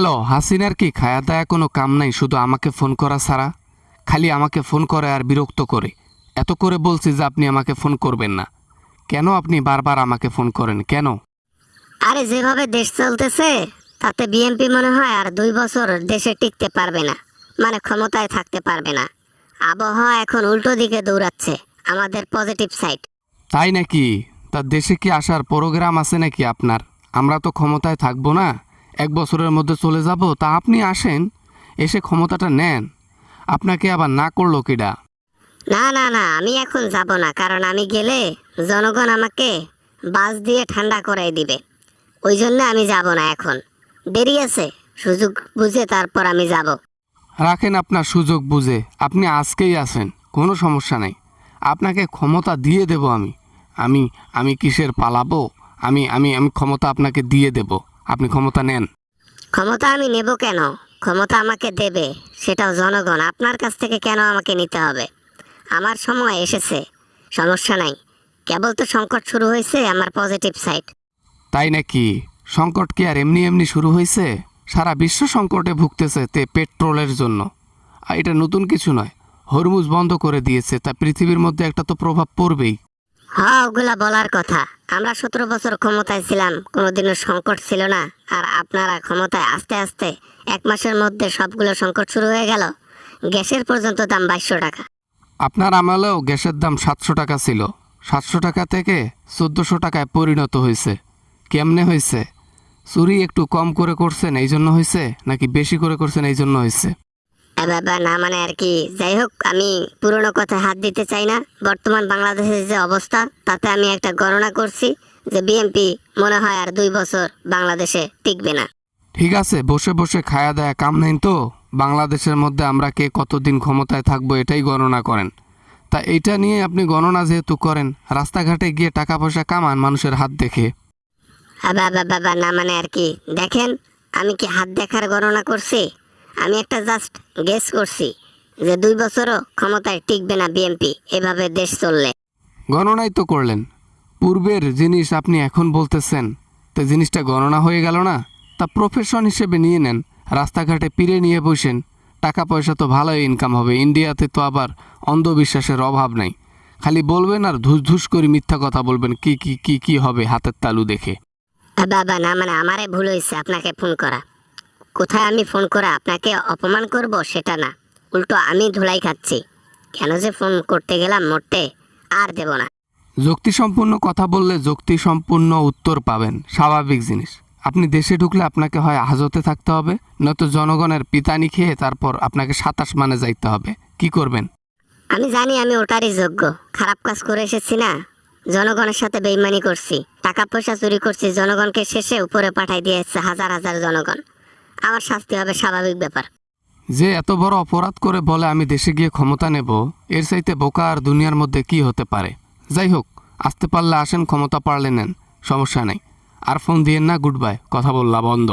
Hello, হাসিনার কি খায়া দায়া কোনো কাম নাই শুধু আমাকে ফোন করা ছাড়া? খালি আমাকে ফোন করে আর বিরক্ত করে। এত করে বলছি যে আপনি আমাকে ফোন করবেন না, কেন আপনি বারবার আমাকে ফোন করেন কেন? আরে যেভাবে দেশ চলতেছে তাতে বিএনপি মনে হয় আর 2 বছর দেশে টিকতে পারবে না, মানে ক্ষমতায় থাকতে পারবে না। আবহাওয়া এখন উল্টো দিকে দৌড়াচ্ছে, আমাদের পজিটিভ সাইড। তাই নাকি? তা দেশে কি আসার প্রোগ্রাম আছে নাকি আপনার? আমরা তো ক্ষমতায় থাকবো না, 1 বছরের মধ্যে চলে যাব। তা আপনি আসেন, এসে ক্ষমতাটা নেন। আপনাকে আবার না করলো কিডা? না না না, আমি এখন যাব না, কারণ আমি গেলে জনগণ আমাকে বাস দিয়ে ঠান্ডা করাই দিবে। ওই জন্য আমি যাব না এখন, দেরি আছে, সুযোগ বুঝে তারপর আমি যাব। রাখেন আপনার সুযোগ বুঝে, আপনি আজকেই আসেন, কোনো সমস্যা নেই। আপনাকে ক্ষমতা দিয়ে দেব আমি। আমি আমি কিসের পালাবো? আমি আমি আমি ক্ষমতা আপনাকে দিয়ে দেব, আপনি ক্ষমতা নেন। ক্ষমতা আমি নেব কেন? ক্ষমতা আমাকে দেবে সেটাও জনগণ, আপনার কাছ থেকে কেন আমাকে নিতে হবে? আমার সময় এসেছে, সমস্যা নাই। কেবল তো সংকট শুরু হয়েছে, আমার পজিটিভ সাইড। তাই নাকি? সংকট কি আর এমনি এমনি শুরু হয়েছে? সারা বিশ্ব সংকটে ভুগতেছে পেট্রোলের জন্য। আর এটা নতুন কিছু নয়, হরমুজ বন্ধ করে দিয়েছে, তা পৃথিবীর মধ্যে একটা তো প্রভাব পড়বেই। হ্যাঁ, ওগুলা বলার কথা। আমরা 17 বছর ক্ষমতায় ছিলাম, কোনোদিনও সংকট ছিল না। আর আপনারা ক্ষমতায় আস্তে আস্তে 1 মাসের মধ্যে সবগুলো সংকট শুরু হয়ে গেল। গ্যাসের পর্যন্ত দাম 2200 টাকা। আপনার আমলেও গ্যাসের দাম 700 টাকা ছিল, 700 টাকা থেকে 1400 টাকায় পরিণত হয়েছে। কেমনে হয়েছে? চুরি একটু কম করে করছেন এই জন্য হয়েছে, নাকি বেশি করে করছেন এই জন্য হয়েছে? বাবা না, মানে আর কি, যাই হোক, আমি পুরনো কথায় হাত দিতে চাই না। বর্তমান বাংলাদেশের যে অবস্থা তাতে আমি একটা গণনা করছি যে বিএনপি মনে হয় আর 2 বছর বাংলাদেশে টিকবে না। ঠিক আছে, বসে বসে খায়া দেয়া কাম নেই তো। বাংলাদেশের মধ্যে আমরা কে কতদিন ক্ষমতায় থাকবো এটাই গণনা করেন। তা এইটা নিয়ে আপনি গণনা যেহেতু করেন, রাস্তাঘাটে গিয়ে টাকা পয়সা কামান মানুষের হাত দেখে। বাবা বাবা না, মানে আর কি, দেখেন, আমি কি হাত দেখার গণনা করছি? আমি একটা জাস্ট গেস করছি যে 2 বছরও ক্ষমতায় টিকবে না বিএনপি এভাবে দেশ চললে। গণনাই তো করলেন, পূর্বের জিনিস আপনি এখন বলতেছেন, তো জিনিসটা গণনা হয়ে গেল না? তা প্রফেশন হিসেবে নিয়ে নেন, রাস্তাঘাটে পিড়ে নিয়ে বসেন, টাকা পয়সা তো ভালোই ইনকাম হবে। ইন্ডিয়াতে তো আবার অন্ধবিশ্বাসের অভাব নাই। খালি বলবেন আর ধুস ধুস করে মিথ্যা কথা বলবেন, কি কি কি কি হবে হাতের তালু দেখে। বাবা না, মানে আমারে ভুল হয়েছে আপনাকে ফোন করা। কোথায় আমি ফোন করে আপনাকে অপমান করব সেটা না, উল্টো আমি ধুলাই খাচ্ছি। কেন যে ফোন করতে গেলাম, মোটে আর দেব না। যুক্তিসম্পন্ন কথা বললে যুক্তিসম্পন্ন উত্তর পাবেন, স্বাভাবিক জিনিস। আপনি দেশে ঢুকলে আপনাকে হয় হাজতে থাকতে হবে, নয়তো জনগণের পিতানি খেয়ে তারপর আপনাকে 27 মানে যাইতে হবে। কি করবেন? আমি জানি আমি ওটারই যোগ্য। খারাপ কাজ করে এসেছি না, জনগণের সাথে বেইমানি করছি, টাকা পয়সা চুরি করছি, জনগণকে শেষে উপরে পাঠাই দিয়েছে হাজার হাজার জনগণ। আমার শাস্তি হবে, স্বাভাবিক ব্যাপার। যে এত বড় অপরাধ করে বলে আমি দেশে গিয়ে ক্ষমতা নেব, এর চাইতে বোকা আর দুনিয়ার মধ্যে কি হতে পারে? যাই হোক, আসতে পারলে আসেন, ক্ষমতা পারলে নেন, সমস্যা নেই। আর ফোন দিয়েন না, গুড বাই, কথা বললা বন্ধ।